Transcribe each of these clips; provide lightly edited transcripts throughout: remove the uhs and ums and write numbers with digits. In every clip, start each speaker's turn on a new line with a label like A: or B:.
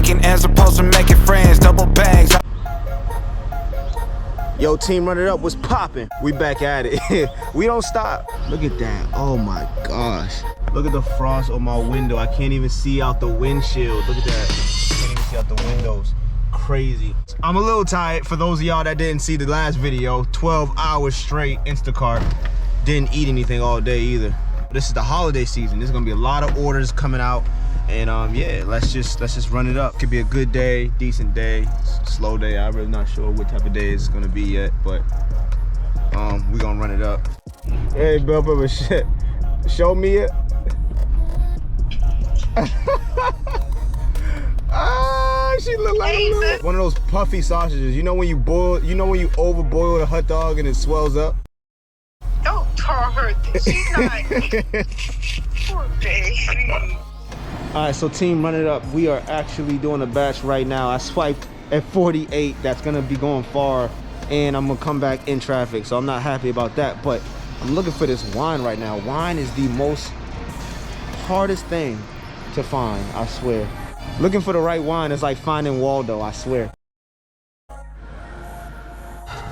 A: making as opposed to making friends. Double bags.
B: Yo, team, run it up. What's popping? We back at it. We don't stop. Look at that. Oh my gosh. Look at the frost on my window. I can't even see out the windshield. Look at that. Can't even see out the windows. Crazy. I'm a little tired. For those of y'all that didn't see the last video, 12 hours straight Instacart. Didn't eat anything all day either. This is the holiday season. There's gonna be a lot of orders coming out. And yeah, let's just run it up. Could be a good day, decent day, slow day. I'm really not sure what type of day it's gonna be yet, but we gonna run it up. Hey, Bill, shit. Show me it. Ah, she look like one of those puffy sausages. You know when you boil, you know when you overboil a hot dog and it swells up?
C: Don't tell her this. She's not. Poor baby.
B: All right, so team, run it up. We are actually doing a batch right now. I swiped at 48. That's gonna be going far, and I'm gonna come back in traffic. So I'm not happy about that, but I'm looking for this wine right now. Wine is the most hardest thing to find, I swear. Looking for the right wine is like finding Waldo, I swear.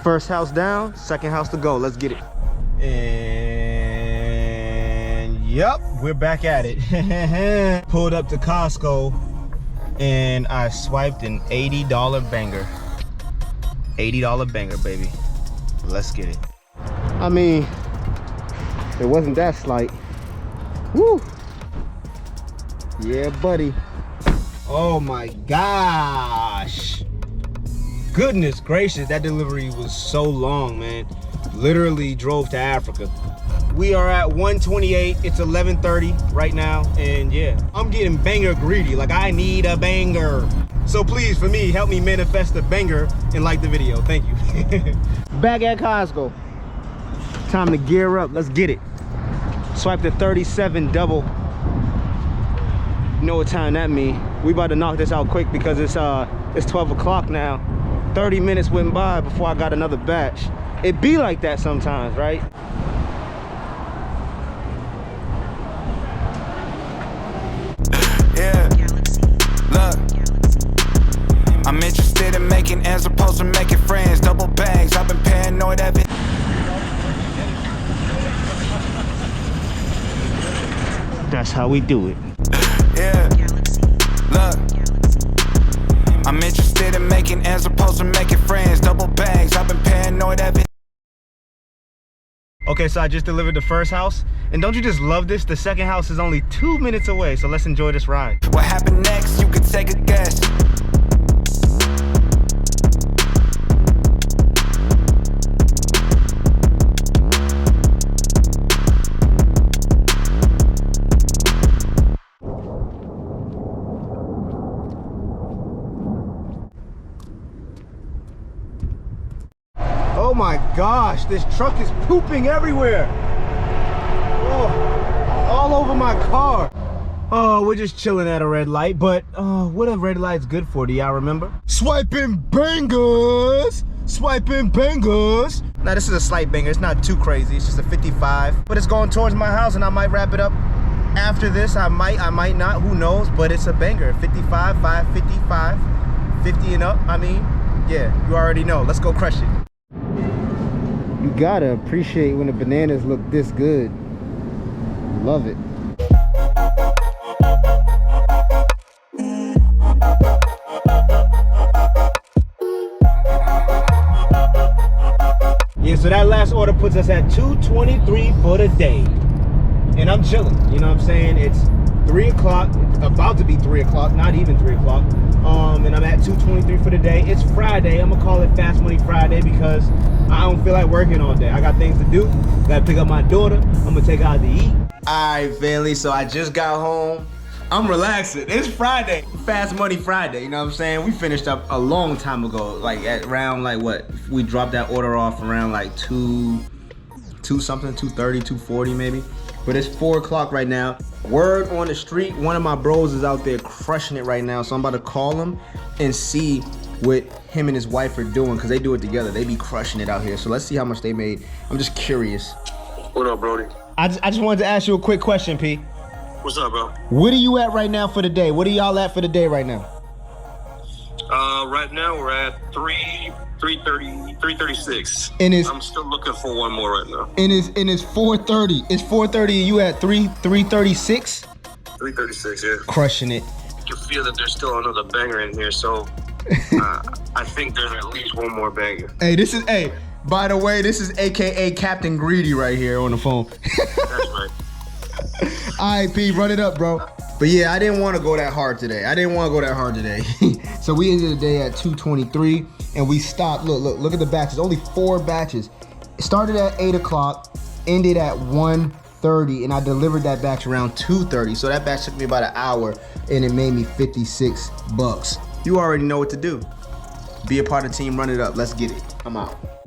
B: First house down, second house to go. Let's get it. And yep, we're back at it. Pulled up to Costco and I swiped an $80 banger. $80 banger, baby. Let's get it. I mean, it wasn't that slight. Woo! Yeah, buddy. Oh my gosh. Goodness gracious, that delivery was so long, man. Literally drove to Africa. We are at 128. It's 11:30 right now, and yeah, I'm getting banger greedy. Like, I need a banger. So please, for me, help me manifest a banger and like the video. Thank you. Back at Costco. Time to gear up. Let's get it. Swipe the 37 double. You know what time that means. We about to knock this out quick because it's 12 o'clock now. 30 minutes went by before I got another batch. It be like that sometimes, right?
A: Yeah, look, I'm interested in making as opposed to making friends. Double bags, I've been paranoid of it.
B: That's how we do it.
A: Yeah, look, I'm interested in making as opposed to making friends. Double bags, I've been paranoid of it.
B: Okay, so I just delivered the first house, and don't you just love this? The second house is only 2 minutes away, so let's enjoy this ride.
A: What happened next? You could take a guess.
B: Oh my gosh, this truck is pooping everywhere. Oh, all over my car. Oh, we're just chilling at a red light, but what are red lights good for? Do y'all remember? Swiping bangers! Swiping bangers! Now this is a slight banger, it's not too crazy, it's just a 55. But it's going towards my house and I might wrap it up after this. I might not, who knows, but it's a banger. 55, 555, 50 and up, I mean, yeah, you already know. Let's go crush it. You gotta appreciate when the bananas look this good. Love it. Yeah, so that last order puts us at 223 for the day. And I'm chilling, you know what I'm saying? It's 3 o'clock, about to be 3 o'clock, not even 3 o'clock. And I'm at 223 for the day. It's Friday. I'm gonna call it Fast Money Friday because I don't feel like working all day. I got things to do. Gotta pick up my daughter. I'm gonna take her out to eat. All right, family, so I just got home. I'm relaxing. It's Friday. Fast Money Friday, you know what I'm saying? We finished up a long time ago, like at around like what? We dropped that order off around like 2 something, 2:30, 2:40 maybe. But it's 4 o'clock right now. Word on the street, one of my bros is out there crushing it right now. So I'm about to call him and see what him and his wife are doing, because they do it together. They be crushing it out here. So let's see how much they made. I'm just curious.
D: What up, Brody?
B: I just wanted to ask you a quick question, P.
D: What's up, bro?
B: What are you at right now for the day? What are y'all at for the day right now?
D: Right now we're at 336.
E: And
D: I'm still looking for one more right now.
E: And it's 4:30. It's 4:30 and you at 336?
D: 336, yeah.
E: Crushing it.
D: You can feel that there's still another banger in here, so I think there's at least one more banger.
E: Hey, by the way, this is AKA Captain Greedy right here on the phone.
D: That's right.
E: All right, P, run it up, bro. But yeah, I didn't want to go that hard today. So we ended the day at 2:23 and we stopped. Look at the batches. Only 4 batches. It started at 8 o'clock, ended at 1:30, and I delivered that batch around 2:30. So that batch took me about an hour and it made me $56. You already know what to do. Be a part of the team, run it up. Let's get it. I'm out.